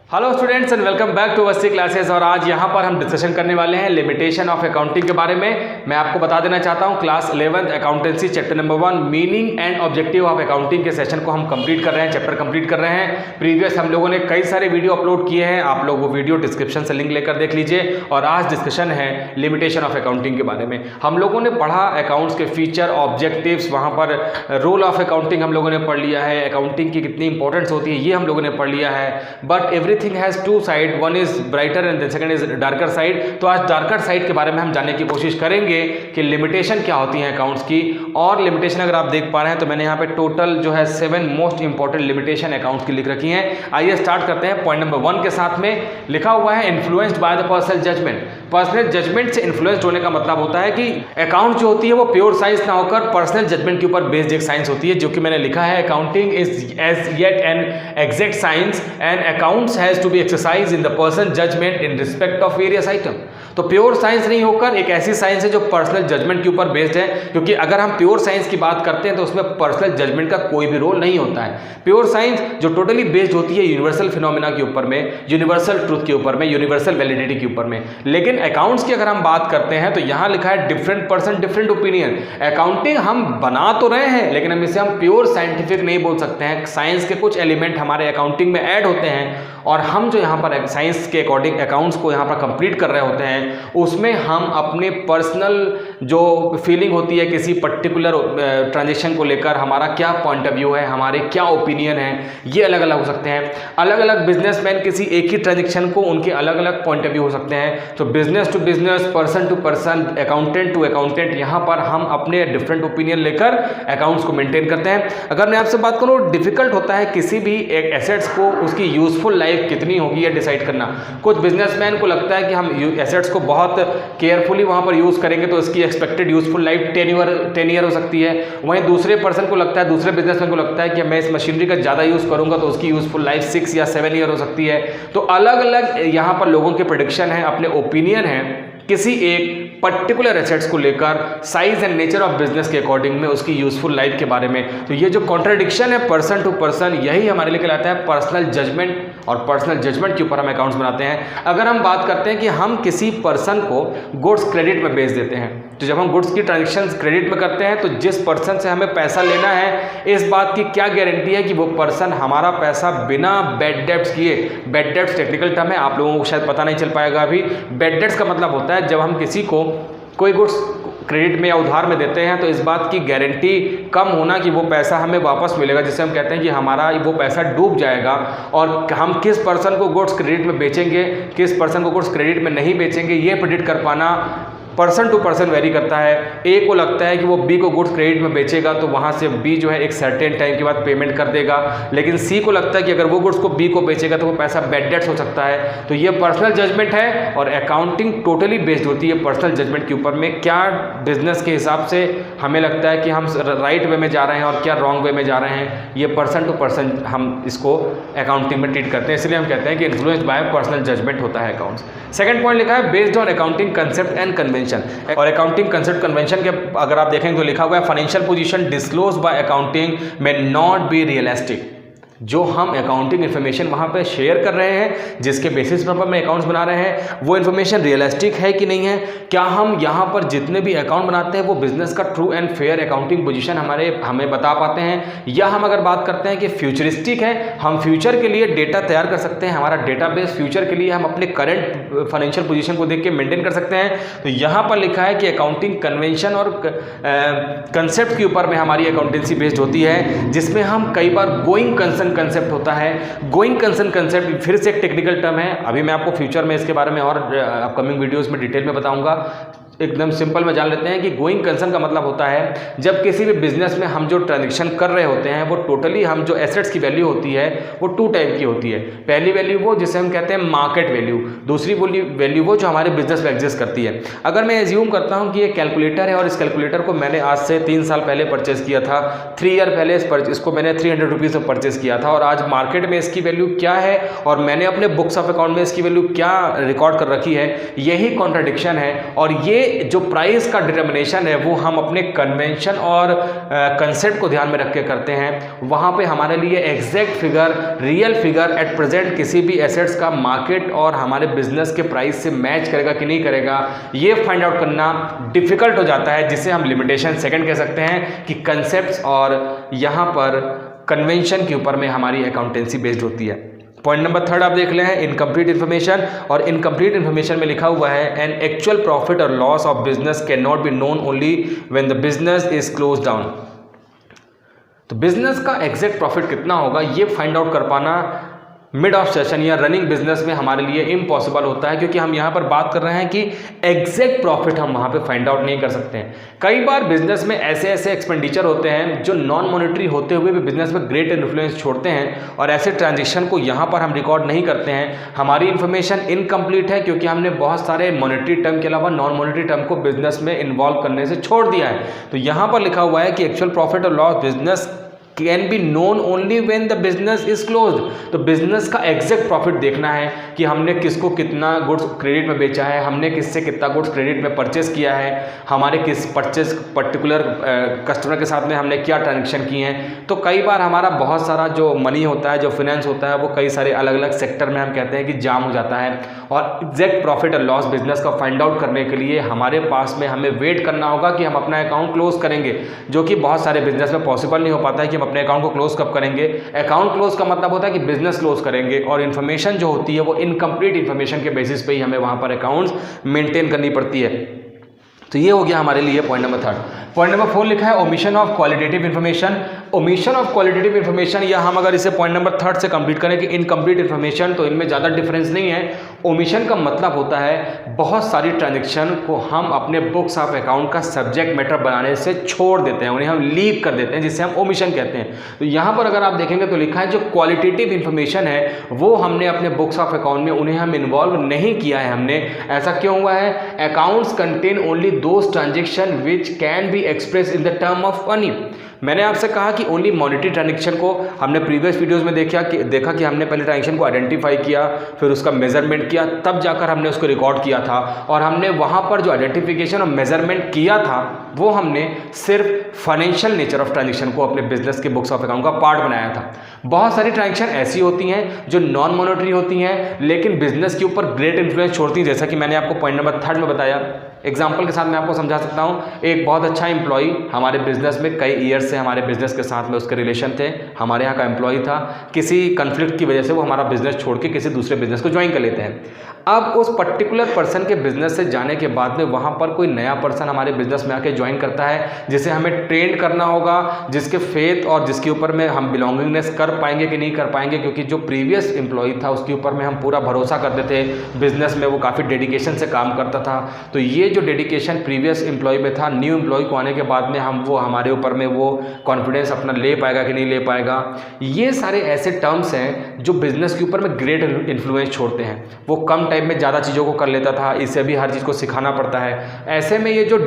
Hello students and welcome back to Awasthi classes. और आज यहाँ पर हम डिस्कशन करने वाले हैं लिमिटेशन ऑफ अकाउंटिंग के बारे में। मैं आपको बता देना चाहता हूँ class 11th accountancy chapter number 1 meaning and objective of accounting के सेशन को हम कंप्लीट कर रहे हैं, चैप्टर कंप्लीट कर रहे हैं। प्रीवियस हम लोगों ने कई सारे वीडियो अपलोड किए हैं, आप लोग वो वीडियो डिस्क्रिप्शन से लिंक लेकर देख लीजिए। और आज डिस्कशन है लिमिटेशन ऑफ अकाउंटिंग के बारे में। हम लोगों ने पढ़ा अकाउंट्स के फीचर, ऑब्जेक्टिव्स, वहाँ पर रोल ऑफ अकाउंटिंग हम लोगों ने पढ़ लिया है, अकाउंटिंग की कितनी इंपॉर्टेंस होती है ये हम लोगों ने पढ़ लिया है। But everything has two side, one is brighter and the second is darker side. तो आज डार्कर साइड के बारे में हम जानने की कोशिश करेंगे कि लिमिटेशन क्या होती है अकाउंट्स की। और लिमिटेशन अगर आप देख पा रहे हैं तो मैंने यहाँ पे टोटल जो है 7 मोस्ट इंपॉर्टेंट लिमिटेशन अकाउंट्स की लिख रखी हैं। आइए स्टार्ट करते हैं पॉइंट नंबर 1 के साथ में। लिखा हुआ है influenced by the personal judgement. Personal judgement से इन्फ्लुएंस्ड होने का मतलब होता है कि अकाउंट जो होती है वो प्योर साइंस ना होकर पर्सनल जजमेंट के ऊपर बेस्ड एक साइंस होती है, जो कि मैंने लिखा है accounting is as yet an exact science and accounts has to be exercise in the person judgement in respect of various item. तो प्योर साइंस नहीं होकर एक ऐसी साइंस है जो पर्सनल जजमेंट के ऊपर बेस्ड है, क्योंकि अगर हम प्योर साइंस की बात करते हैं तो उसमें पर्सनल जजमेंट का कोई भी रोल नहीं होता है। प्योर साइंस जो टोटली बेस्ड होती है यूनिवर्सल फिनोमेना के ऊपर में, यूनिवर्सल ट्रूथ के ऊपर में, यूनिवर्सल वैलिडिटी के ऊपर में। लेकिन अकाउंट्स की अगर हम बात करते हैं तो यहां लिखा है different person different opinion. Accounting हम बना तो रहे हैं लेकिन हम इसे हम प्योर साइंटिफिक नहीं बोल सकते हैं। साइंस के कुछ एलिमेंट हमारे अकाउंटिंग में ऐड होते हैं और हम जो यहाँ पर साइंस के अकॉर्डिंग अकाउंट्स को यहाँ पर कंप्लीट कर रहे होते हैं, उसमें हम अपने पर्सनल जो फीलिंग होती है किसी पर्टिकुलर ट्रांजेक्शन को लेकर, हमारा क्या पॉइंट ऑफ व्यू है, हमारे क्या ओपिनियन है, ये अलग अलग हो सकते हैं। अलग अलग बिजनेसमैन किसी एक ही ट्रांजेक्शन को उनके अलग अलग पॉइंट ऑफ व्यू हो सकते हैं। तो business to business, person to person, accountant to accountant, यहाँ पर हम अपने डिफरेंट ओपिनियन लेकर अकाउंट्स को मेंटेन करते हैं। अगर मैं आपसे बात करूँ, डिफिकल्ट होता है किसी भी एक एसेट्स को उसकी यूजफुल लाइफ कितनी होगी ये डिसाइड करना। कुछ बिजनेसमैन को लगता है कि हम एसेट्स को बहुत केयरफुली वहाँ पर यूज़ करेंगे तो इसकी एक्सपेक्टेड यूजफुल लाइफ 10 ईयर हो सकती है। वहीं दूसरे पर्सन को लगता है, दूसरे बिजनेसमैन को लगता है कि मैं इस मशीनरी का ज़्यादा यूज़ करूँगा तो उसकी यूजफुल लाइफ 6 या 7 ईयर हो सकती है। तो अलग अलग यहाँ पर लोगों के प्रेडिक्शन है, अपने ओपिनियन है किसी एक पर्टिकुलर एसेट्स को लेकर, size and nature of business के अकॉर्डिंग में उसकी यूजफुल लाइफ के बारे में। तो ये जो कॉन्ट्रडिक्शन है पर्सन टू पर्सन, यही हमारे लिए कहलाता है पर्सनल जजमेंट। और पर्सनल जजमेंट के ऊपर हम अकाउंट्स बनाते हैं। अगर हम बात करते हैं कि हम किसी पर्सन को गुड्स क्रेडिट में बेच देते हैं, तो जब हम गुड्स की ट्रांजेक्शन क्रेडिट में करते हैं तो जिस पर्सन से हमें पैसा लेना है, इस बात की क्या गारंटी है कि वो पर्सन हमारा पैसा बिना बैड डेब्ट्स किए, बैड डेब्ट्स टेक्निकल टर्म है, आप लोगों को शायद पता नहीं चल पाएगा अभी। बैड डेब्ट्स का मतलब होता है जब हम किसी को कोई गुड्स क्रेडिट में या उधार में देते हैं तो इस बात की गारंटी कम होना कि वो पैसा हमें वापस मिलेगा, जिसे हम कहते हैं कि हमारा वो पैसा डूब जाएगा। और हम किस पर्सन को गुड्स क्रेडिट में बेचेंगे, किस पर्सन को गुड्स क्रेडिट में नहीं बेचेंगे, ये प्रेडिक्ट कर पाना पर्सन टू पर्सन वेरी करता है। ए को लगता है कि वो बी को गुड्स क्रेडिट में बेचेगा तो वहाँ से बी जो है एक सर्टेन टाइम के बाद पेमेंट कर देगा, लेकिन सी को लगता है कि अगर वो गुड्स को बी को बेचेगा तो वो पैसा बैड डेट्स हो सकता है। तो ये पर्सनल जजमेंट है और अकाउंटिंग टोटली बेस्ड होती है पर्सनल जजमेंट के ऊपर में। क्या बिजनेस के हिसाब से हमें लगता है कि हम राइट वे में जा रहे हैं और क्या रॉन्ग वे में जा रहे हैं, ये पर्सन टू पर्सन हम इसको अकाउंटिंग में ट्रीट करते हैं। इसलिए हम कहते हैं कि इन्फ्लुएंस्ड बाय पर्सनल जजमेंट होता है अकाउंट्स। सेकंड पॉइंट लिखा है based on accounting concept and convention. और अकाउंटिंग कंसेप्ट कन्वेंशन के अगर आप देखेंगे तो लिखा हुआ है financial position disclose by accounting may not be realistic. जो हम अकाउंटिंग इन्फॉर्मेशन वहाँ पे शेयर कर रहे हैं, जिसके बेसिस पर हम अकाउंट्स बना रहे हैं, वो इन्फॉर्मेशन रियलिस्टिक है कि नहीं है। क्या हम यहाँ पर जितने भी अकाउंट बनाते हैं वो बिजनेस का true and fair accounting position हमें बता पाते हैं, या हम अगर बात करते हैं कि फ्यूचरिस्टिक है, हम फ्यूचर के लिए डेटा तैयार कर सकते हैं, हमारा डेटाबेस फ्यूचर के लिए हम अपने करंट फाइनेंशियल पोजीशन को देख के मेंटेन कर सकते हैं। तो यहाँ पर लिखा है कि अकाउंटिंग कन्वेंशन और कंसेप्ट के ऊपर में हमारी अकाउंटेंसी बेस्ड होती है, जिसमें हम कई बार गोइंग कंसर्न कंसेप्ट होता है। गोइंग कंसर्न कंसेप्ट फिर से एक टेक्निकल टर्म है, अभी मैं आपको फ्यूचर में इसके बारे में और अपकमिंग वीडियोस में डिटेल में बताऊंगा। एकदम सिंपल में जान लेते हैं कि गोइंग कंसर्न का मतलब होता है जब किसी भी बिजनेस में हम जो ट्रांजेक्शन कर रहे होते हैं वो टोटली हम जो एसेट्स की वैल्यू होती है वो 2 टाइप की होती है। पहली वैल्यू वो जिसे हम कहते हैं मार्केट वैल्यू, दूसरी वैल्यू वो जो हमारे बिजनेस में एग्जिस्ट करती है। अगर मैं एज्यूम करता हूँ कि ये कैलकुलेटर है और इस कैलकुलेटर को मैंने आज से 3 साल पहले परचेस किया था, 3 ईयर पहले इसको मैंने 300 रुपीज़ में परचेस किया था, और आज मार्केट में इसकी वैल्यू क्या है और मैंने अपने बुक्स ऑफ अकाउंट में इसकी वैल्यू क्या रिकॉर्ड कर रखी है, यही कॉन्ट्राडिक्शन है। और ये ये जो प्राइस का डिटर्मिनेशन है वो हम अपने कन्वेंशन और कंसेप्ट को ध्यान में रख के करते हैं। वहाँ पे हमारे लिए exact figure, real figure at present किसी भी एसेट्स का मार्केट और हमारे बिजनेस के प्राइस से मैच करेगा कि नहीं करेगा, ये फाइंड आउट करना डिफिकल्ट हो जाता है, जिसे हम लिमिटेशन सेकंड कह सकते हैं कि कंसेप्ट्स और यहाँ पर कन्वेंशन के ऊपर में हमारी अकाउंटेंसी बेस्ड होती है। पॉइंट नंबर थर्ड आप देख ले हैं इनकम्प्लीट इन्फॉर्मेशन, और इनकम्प्लीट इन्फॉर्मेशन में लिखा हुआ है एन एक्चुअल प्रॉफिट और loss of business can not be known only when the business is close down. तो बिजनेस का एग्जैक्ट प्रॉफिट कितना होगा ये फाइंड आउट कर पाना मिड ऑफ सेशन या रनिंग बिजनेस में हमारे लिए इम्पॉसिबल होता है, क्योंकि हम यहाँ पर बात कर रहे हैं कि एग्जैक्ट प्रॉफिट हम वहाँ पे फाइंड आउट नहीं कर सकते हैं। कई बार बिजनेस में ऐसे ऐसे एक्सपेंडिचर होते हैं जो नॉन मॉनेटरी होते हुए भी बिजनेस में ग्रेट इन्फ्लुएंस छोड़ते हैं, और ऐसे ट्रांजेक्शन को यहाँ पर हम रिकॉर्ड नहीं करते हैं। हमारी इन्फॉर्मेशन इनकम्प्लीट है क्योंकि हमने बहुत सारे मॉनेटरी टर्म के अलावा नॉन मॉनेटरी टर्म को बिजनेस में इन्वॉल्व करने से छोड़ दिया है। तो यहाँ पर लिखा हुआ है कि एक्चुअल प्रॉफिट और loss business can be known only when the business is closed. तो बिजनेस का एग्जैक्ट प्रॉफिट देखना है कि हमने किसको कितना गुड्स क्रेडिट में बेचा है, हमने किससे कितना गुड्स क्रेडिट में परचेस किया है, हमारे किस परचेस पर्टिकुलर कस्टमर के साथ में हमने क्या ट्रांजेक्शन किए हैं। तो कई बार हमारा बहुत सारा जो मनी होता है, जो फाइनेंस होता है, वो कई सारे अलग अलग सेक्टर में हम कहते हैं कि जाम हो जाता है, और एग्जैक्ट प्रॉफिट और लॉस बिजनेस का फाइंड आउट करने के लिए हमारे पास में हमें वेट करना होगा कि हम अपना अकाउंट क्लोज करेंगे, जो कि बहुत सारे बिजनेस में पॉसिबल नहीं हो पाता है कि हम अपने अकाउंट को क्लोज कब करेंगे। अकाउंट क्लोज का मतलब होता है कि बिजनेस क्लोज करेंगे, और इन्फॉर्मेशन जो होती है वो इनकम्प्लीट इन्फॉर्मेशन के बेसिस पे ही हमें वहां पर अकाउंट्स मेंटेन करनी पड़ती है। तो ये हो गया हमारे लिए point number third. Point number 4 लिखा है omission of qualitative information. Omission of qualitative information, या हम अगर इसे पॉइंट नंबर 3 से कंप्लीट करें कि इनकम्प्लीट इन्फॉर्मेशन, तो इनमें ज़्यादा डिफरेंस नहीं है। ओमिशन का मतलब होता है बहुत सारी ट्रांजेक्शन को हम अपने बुक्स ऑफ अकाउंट का सब्जेक्ट मैटर बनाने से छोड़ देते हैं, उन्हें हम लीव कर देते हैं, जिसे हम ओमिशन कहते हैं। तो यहाँ पर अगर आप देखेंगे तो लिखा है जो क्वालिटेटिव इन्फॉर्मेशन है वो हमने अपने बुक्स ऑफ अकाउंट में उन्हें हम इन्वॉल्व नहीं किया है हमने। ऐसा क्यों हुआ है? Accounts contain only those transaction which can be express in the term of money. मैंने आपसे कहा कि ओनली मॉनेटरी ट्रांजेक्शन को हमने प्रीवियस वीडियोस में देखा कि हमने पहले ट्रांजेक्शन को आइडेंटिफाई किया, फिर उसका मेजरमेंट किया, तब जाकर हमने उसको रिकॉर्ड किया था, और हमने वहाँ पर जो आइडेंटिफिकेशन और मेजरमेंट किया था वो हमने सिर्फ फाइनेंशियल नेचर ऑफ ट्रांजेक्शन को अपने बिजनेस के बुक्स ऑफ अकाउंट का पार्ट बनाया था। बहुत सारी ट्रांजेक्शन ऐसी होती हैं जो नॉन मॉनेटरी होती हैं लेकिन बिजनेस के ऊपर ग्रेट इन्फ्लुएंस छोड़ती हैं, जैसा कि मैंने आपको पॉइंट नंबर 3 में बताया। एग्जाम्पल के साथ मैं आपको समझा सकता हूँ। एक बहुत अच्छा एम्प्लॉई हमारे बिजनेस में कई ईयर्स से हमारे बिजनेस के साथ में उसके रिलेशन थे, हमारे यहाँ का एम्प्लॉई था, किसी कन्फ्लिक्ट की वजह से वो हमारा बिजनेस छोड़ के किसी दूसरे बिजनेस को ज्वाइन कर लेते हैं। अब उस पर्टिकुलर पर्सन के बिजनेस से जाने के बाद में वहाँ पर कोई नया पर्सन हमारे बिजनेस में आके ज्वाइन करता है, जिसे हमें ट्रेन करना होगा, जिसके फेथ और जिसके ऊपर में हम बिलोंगिंगनेस कर पाएंगे कि नहीं कर पाएंगे, क्योंकि जो प्रीवियस एम्प्लॉई था उसके ऊपर में हम पूरा भरोसा करते थे बिजनेस में, वो काफ़ी डेडिकेशन से काम करता था। तो ये जो डेडिकेशन प्रीवियस एम्प्लॉय में था, न्यू एम्प्लॉय को आने के बाद में हम वो हमारे ऊपर में वो कॉन्फिडेंस अपना ले पाएगा कि नहीं ले पाएगा। ये सारे ऐसे टर्म्स हैं जो बिजनेस के ऊपर में ग्रेट इन्फ्लुएंस छोड़ते हैं। वो कम टाइम में ज़्यादा चीज़ों को कर लेता था, इसे भी हर चीज़ को सिखाना पड़ता है। ऐसे में ये जो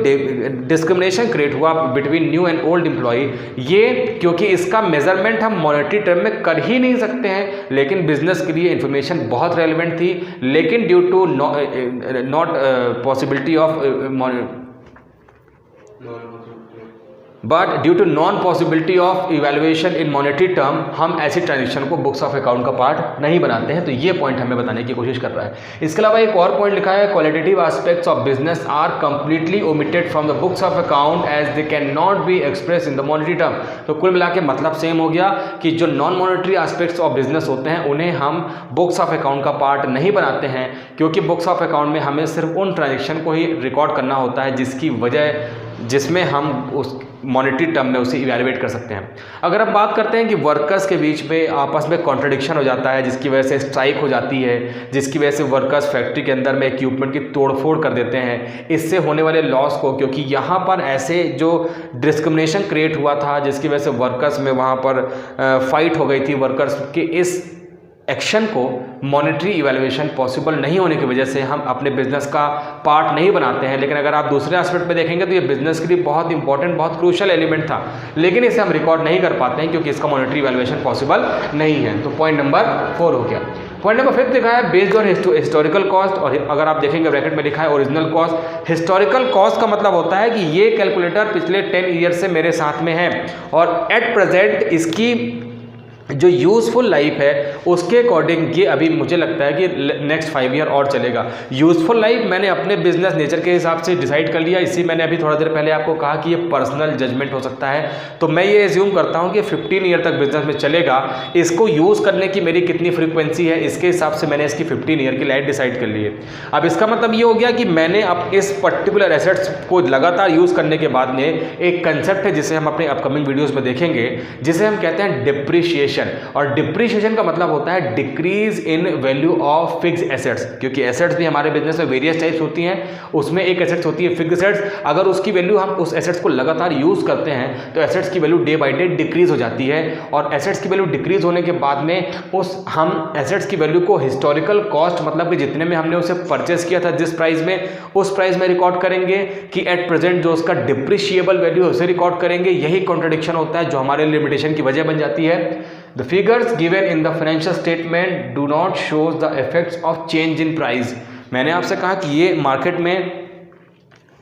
डिस्क्रिमिनेशन क्रिएट हुआ between new and old employ, ये क्योंकि इसका मेजरमेंट हम मॉनेटरी टर्म में कर ही नहीं सकते हैं, लेकिन बिजनेस के लिए इन्फॉर्मेशन बहुत रेलिवेंट थी, लेकिन due to not possibility of but due to non possibility of evaluation in monetary term हम ऐसी ट्रांजेक्शन को बुक्स ऑफ अकाउंट का पार्ट नहीं बनाते हैं। तो ये पॉइंट हमें बताने की कोशिश कर रहा है। इसके अलावा एक और पॉइंट लिखा है qualitative aspects of business are completely omitted from the books of account as they can not be express in the monetary term. तो कुल मिला के मतलब सेम हो गया कि जो non monetary aspects of business होते हैं उन्हें हम बुक्स ऑफ अकाउंट का पार्ट नहीं बनाते हैं, क्योंकि बुक्स ऑफ अकाउंट में हमें सिर्फ उन ट्रांजेक्शन को ही रिकॉर्ड करना होता है जिसमें हम उस मॉनेटरी टर्म में उसे इवैल्यूएट कर सकते हैं। अगर हम बात करते हैं कि वर्कर्स के बीच में आपस में कॉन्ट्रडिक्शन हो जाता है, जिसकी वजह से स्ट्राइक हो जाती है, जिसकी वजह से वर्कर्स फैक्ट्री के अंदर में इक्विपमेंट की तोड़फोड़ कर देते हैं, इससे होने वाले लॉस को, क्योंकि यहाँ पर ऐसे जो डिस्क्रिमिनेशन क्रिएट हुआ था जिसकी वजह से वर्कर्स में वहाँ पर फाइट हो गई थी वर्कर्स के, इस एक्शन को मॉनेटरी इवैल्यूएशन पॉसिबल नहीं होने की वजह से हम अपने बिजनेस का पार्ट नहीं बनाते हैं। लेकिन अगर आप दूसरे एस्पेक्ट पे देखेंगे तो ये बिजनेस के लिए बहुत इंपॉर्टेंट, बहुत क्रूशियल एलिमेंट था, लेकिन इसे हम रिकॉर्ड नहीं कर पाते हैं क्योंकि इसका मॉनेटरी इवैल्यूएशन पॉसिबल नहीं है। तो पॉइंट नंबर 4 हो गया। पॉइंट नंबर 5 लिखा है बेस्ड ऑन हिस्टोरिकल कॉस्ट, और अगर आप देखेंगे ब्रैकेट में लिखा है ओरिजिनल कॉस्ट। हिस्टोरिकल कॉस्ट का मतलब होता है कि ये कैलकुलेटर पिछले 10 ईयर से मेरे साथ में है और एट प्रेजेंट इसकी जो यूज़फुल लाइफ है उसके अकॉर्डिंग ये अभी मुझे लगता है कि नेक्स्ट 5 ईयर और चलेगा। यूज़फुल लाइफ मैंने अपने बिजनेस नेचर के हिसाब से डिसाइड कर लिया, इसी मैंने अभी थोड़ा देर पहले आपको कहा कि ये पर्सनल जजमेंट हो सकता है, तो मैं ये एज्यूम करता हूँ कि 15 ईयर तक बिजनेस में चलेगा। इसको यूज़ करने की मेरी कितनी फ्रीक्वेंसी है इसके हिसाब से मैंने इसकी 15 ईयर की लाइफ डिसाइड कर ली है। अब इसका मतलब ये हो गया कि मैंने अब इस पर्टिकुलर एसेट्स को लगातार यूज़ करने के बाद में एक कंसेप्ट है जिसे हम अपने अपकमिंग वीडियोज़ में देखेंगे, जिसे हम कहते हैं डिप्रिशिएशन। और डिप्रिशिएशन का मतलब होता है decrease in value of fix assets, क्योंकि एसेट्स भी हमारे बिजनेस में वेरियस टाइप्स होती हैं, उसमें एक एसेट्स होती है फिक्स एसेट्स। अगर उसकी वैल्यू हम उस एसेट्स को लगातार यूज़ करते हैं तो एसेट्स की value day by day decrease हो जाती है, और एसेट्स की वैल्यू डिक्रीज होने के बाद में हम एसेट्स की वैल्यू को हिस्टोरिकल कॉस्ट मतलब कि जितने में हमने उसे परचेस किया था जिस प्राइस में, उस प्राइस में रिकॉर्ड करेंगे कि एट प्रेजेंट जो उसका डिप्रिशिएबल वैल्यू है उसे रिकॉर्ड करेंगे। यही कॉन्ट्रडिक्शन होता है जो हमारे लिमिटेशन की वजह बन जाती है। The figures given in the financial statement do not show the effects of change in price। मैंने आपसे कहा कि ये मार्केट में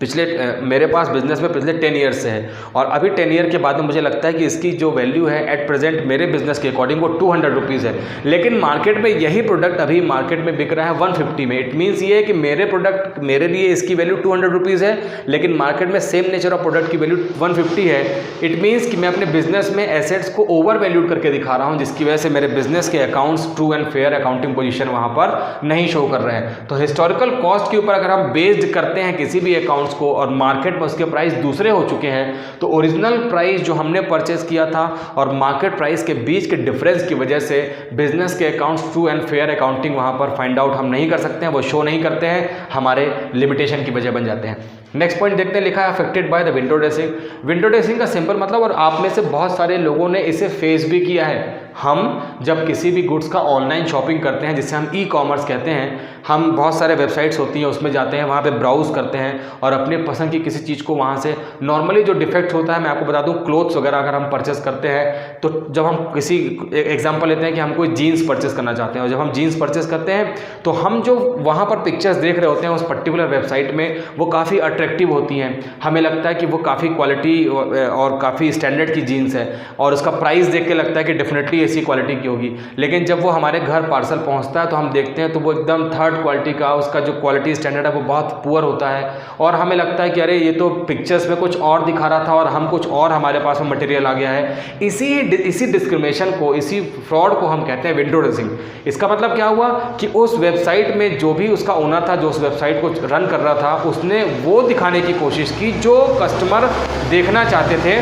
पिछले मेरे पास बिजनेस में पिछले 10 ईयर से है, और अभी 10 ईयर के बाद में मुझे लगता है कि इसकी जो वैल्यू है एट प्रेजेंट मेरे बिजनेस के अकॉर्डिंग वो 200 रुपीज़ है, लेकिन मार्केट में यही प्रोडक्ट अभी मार्केट में बिक रहा है 150 में। इट मीन्स ये है कि मेरे प्रोडक्ट मेरे लिए इसकी वैल्यू 200 रुपीज़ है, लेकिन मार्केट में सेम नेचर ऑफ प्रोडक्ट की वैल्यू 150 है। इट मीन्स कि मैं अपने बिजनेस में एसेट्स को ओवर वैल्यूड करके दिखा रहा हूँ, जिसकी वजह से मेरे बिजनेस के accounts true and fair accounting position वहाँ पर नहीं शो कर रहे हैं। तो हिस्टोरिकल कॉस्ट के ऊपर अगर हम बेस्ड करते हैं किसी भी अकाउंट्स को और मार्केट में उसके प्राइस दूसरे हो चुके हैं, तो ओरिजिनल प्राइस जो हमने परचेज किया था और मार्केट प्राइस के बीच के डिफरेंस की वजह से बिजनेस के accounts true and fair accounting वहाँ पर फाइंड आउट हम नहीं कर सकते हैं, वो शो नहीं करते हैं, हमारे लिमिटेशन की वजह बन जाते हैं। नेक्स्ट पॉइंट देखते हैं, लिखा है affected by the window dressing. Window dressing का सिंपल मतलब, और आप में से बहुत सारे लोगों ने इसे फेस भी किया है, हम जब किसी भी गुड्स का ऑनलाइन शॉपिंग करते हैं जिसे हम ई कॉमर्स कहते हैं, हम बहुत सारे वेबसाइट्स होती हैं उसमें जाते हैं, वहाँ पे ब्राउज़ करते हैं और अपने पसंद की किसी चीज़ को वहाँ से, नॉर्मली जो डिफेक्ट होता है मैं आपको बता दूँ, क्लोथ्स वगैरह अगर हम परचेस करते हैं तो जब हम किसी एग्जांपल लेते हैं कि हम कोई जीन्स परचेस करना चाहते हैं, और जब हम जीन्स परचेस करते हैं तो हम जो वहाँ पर पिक्चर्स देख रहे होते हैं उस पर्टिकुलर वेबसाइट में वो काफ़ी अट्रैक्टिव होती हैं, हमें लगता है कि वो काफ़ी क्वालिटी और काफ़ी स्टैंडर्ड की जीन्स है और उसका प्राइस देख के लगता है कि डेफिनेटली ऐसी क्वालिटी की होगी, लेकिन जब वो हमारे घर पार्सल पहुंचता है तो हम देखते हैं तो वो एकदम थर्ड क्वालिटी का, उसका जो क्वालिटी स्टैंडर्ड है वो बहुत पुअर होता है, और हमें लगता है कि अरे ये तो पिक्चर्स में कुछ और दिखा रहा था और हम कुछ और हमारे पास में मटेरियल आ गया है। इसी डिस्क्रिमिनेशन को, इसी फ्रॉड को हम कहते हैं विंडो ड्रेसिंग। इसका मतलब क्या हुआ कि उस वेबसाइट में जो भी उसका ओनर था जो उस वेबसाइट को रन कर रहा था, उसने वो दिखाने की कोशिश की जो कस्टमर देखना चाहते थे,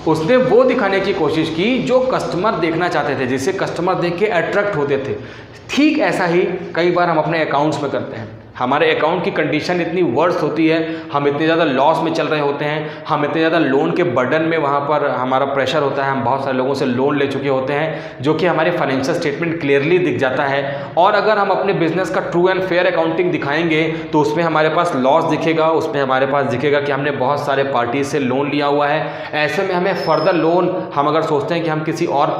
उसने वो दिखाने की कोशिश की जो कस्टमर देखना चाहते थे, जिससे कस्टमर देख के अट्रैक्ट होते थे। ठीक ऐसा ही कई बार हम अपने अकाउंट्स में करते हैं। हमारे अकाउंट की कंडीशन इतनी वर्स्ट होती है, हम इतने ज़्यादा लॉस में चल रहे होते हैं, हम इतने ज़्यादा लोन के बर्डन में वहाँ पर हमारा प्रेशर होता है, हम बहुत सारे लोगों से लोन ले चुके होते हैं जो कि हमारे फाइनेंशियल स्टेटमेंट क्लियरली दिख जाता है, और अगर हम अपने बिजनेस का ट्रू एंड फेयर अकाउंटिंग दिखाएंगे तो उसमें हमारे पास लॉस दिखेगा, उसमें हमारे पास दिखेगा कि हमने बहुत सारे पार्टी से लोन लिया हुआ है। ऐसे में हमें फर्दर लोन, हम अगर सोचते हैं कि हम किसी और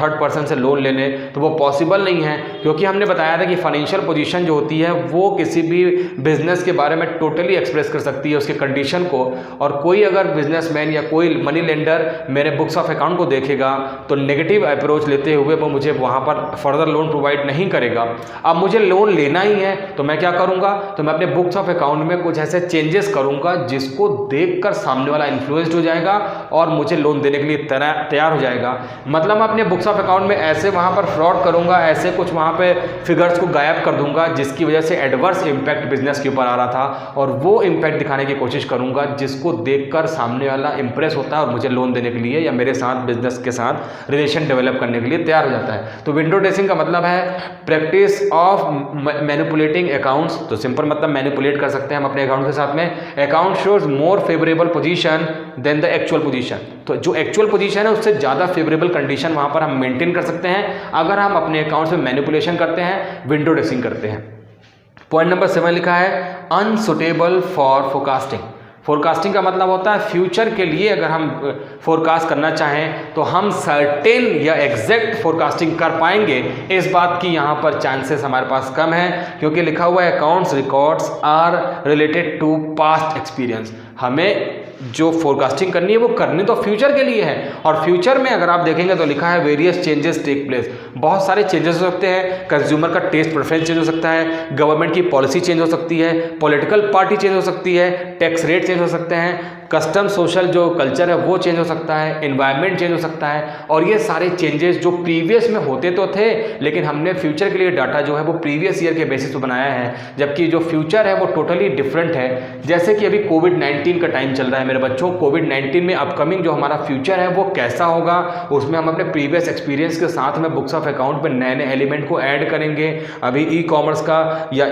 थर्ड पर्सन से लोन ले लें तो वो पॉसिबल नहीं है, क्योंकि हमने बताया था कि फाइनेंशियल पोजीशन जो होती है वो किसी भी बिजनेस के बारे में टोटली एक्सप्रेस कर सकती है उसके कंडीशन को, और कोई अगर बिजनेसमैन या कोई मनी लेंडर मेरे बुक्स ऑफ अकाउंट को देखेगा तो नेगेटिव अप्रोच लेते हुए वो मुझे वहाँ पर फर्दर लोन प्रोवाइड नहीं करेगा। अब मुझे लोन लेना ही है तो मैं क्या करूँगा, तो मैं अपने बुक्स ऑफ अकाउंट में कुछ ऐसे चेंजेस करूँगा जिसको देखकर सामने वाला इन्फ्लुएंस्ड हो जाएगा और मुझे लोन देने के लिए तैयार हो जाएगा। मतलब मैं अपने बुक्स ऑफ अकाउंट में ऐसे वहाँ पर फ्रॉड करूँगा, ऐसे कुछ वहाँ पे फिगर्स को गायब कर दूंगा जिसकी वजह से एडवर्स इम्पैक्ट बिजनेस के ऊपर आ रहा था, और वो इम्पैक्ट दिखाने की कोशिश करूंगा जिसको देखकर सामने वाला इंप्रेस होता है और मुझे लोन देने के लिए या मेरे साथ बिजनेस के साथ रिलेशन डेवलप करने के लिए तैयार हो जाता है। तो विंडो ड्रेसिंग का मतलब है प्रैक्टिस ऑफ मैनिपुलेटिंग अकाउंट्स। तो सिंपल मतलब मैनिपुलेट कर सकते हैं हम अपने अकाउंट के साथ में। Account shows more favourable position than the actual position. तो जो एक्चुअल पोजीशन है उससे ज़्यादा फेवरेबल कंडीशन वहाँ पर हम मेंटेन कर सकते हैं अगर हम अपने अकाउंट्स में मैनिपुलेशन करते हैं, विंडो ड्रेसिंग करते हैं। पॉइंट नंबर 7 लिखा है अनसुटेबल फॉर फोरकास्टिंग। फोरकास्टिंग का मतलब होता है फ्यूचर के लिए अगर हम फोरकास्ट करना चाहें तो हम सर्टेन या एग्जैक्ट फोरकास्टिंग कर पाएंगे, इस बात की यहाँ पर चांसेस हमारे पास कम है, क्योंकि लिखा हुआ है accounts records are related to past experience. हमें जो फोरकास्टिंग करनी है वो करनी तो फ्यूचर के लिए है, और फ्यूचर में अगर आप देखेंगे तो लिखा है वेरियस चेंजेस टेक प्लेस, बहुत सारे चेंजेस हो सकते हैं। कंज्यूमर का टेस्ट प्रेफरेंस चेंज हो सकता है, गवर्नमेंट की पॉलिसी चेंज हो सकती है, पॉलिटिकल पार्टी चेंज हो सकती है, टैक्स रेट चेंज हो सकते हैं, कस्टम सोशल जो कल्चर है वो चेंज हो सकता है, एनवायरनमेंट चेंज हो सकता है, और ये सारे चेंजेस जो प्रीवियस में होते तो थे, लेकिन हमने फ्यूचर के लिए डाटा जो है वो प्रीवियस ईयर के बेसिस पर बनाया है, जबकि जो फ्यूचर है वो टोटली डिफरेंट है। जैसे कि अभी कोविड-19 का टाइम चल रहा है मेरे बच्चों, कोविड-19 में अपकमिंग जो हमारा फ्यूचर है वो कैसा होगा, उसमें हम अपने प्रीवियस एक्सपीरियंस के साथ में बुक्स ऑफ अकाउंट में नए नए एलिमेंट को ऐड करेंगे। अभी ई कॉमर्स का या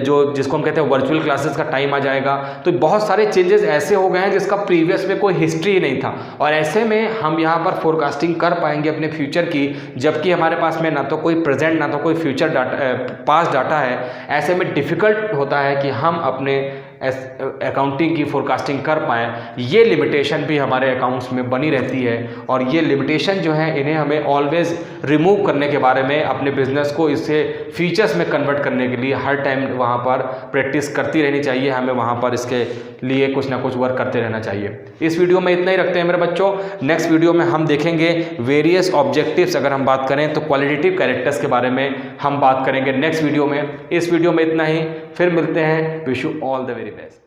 जो जिसको हम कहते हैं वर्चुअल क्लासेस का टाइम आ जाएगा, तो बहुत सारे चेंजेस ऐसे हो गए हैं जिसका प्रीवियस में कोई हिस्ट्री ही नहीं था, और ऐसे में हम यहाँ पर फोरकास्टिंग कर पाएंगे अपने फ्यूचर की, जबकि हमारे पास में ना तो कोई प्रेजेंट ना तो कोई फ्यूचर डाटा पास्ट डाटा है। ऐसे में डिफ़िकल्ट होता है कि हम अपने अकाउंटिंग की फोरकास्टिंग कर पाएँ। ये लिमिटेशन भी हमारे अकाउंट्स में बनी रहती है, और ये लिमिटेशन जो है इन्हें हमें ऑलवेज रिमूव करने के बारे में, अपने बिजनेस को इससे फीचर्स में कन्वर्ट करने के लिए हर टाइम वहाँ पर प्रैक्टिस करती रहनी चाहिए। हमें वहाँ पर इसके लिए कुछ ना कुछ वर्क करते रहना चाहिए। इस वीडियो में इतना ही रखते हैं मेरे बच्चों। नेक्स्ट वीडियो में हम देखेंगे वेरियस ऑब्जेक्टिव्स, अगर हम बात करें तो क्वालिटेटिव कैरेक्टर्स के बारे में हम बात करेंगे नेक्स्ट वीडियो में। इस वीडियो में इतना ही, फिर मिलते हैं। Wish you all the very best.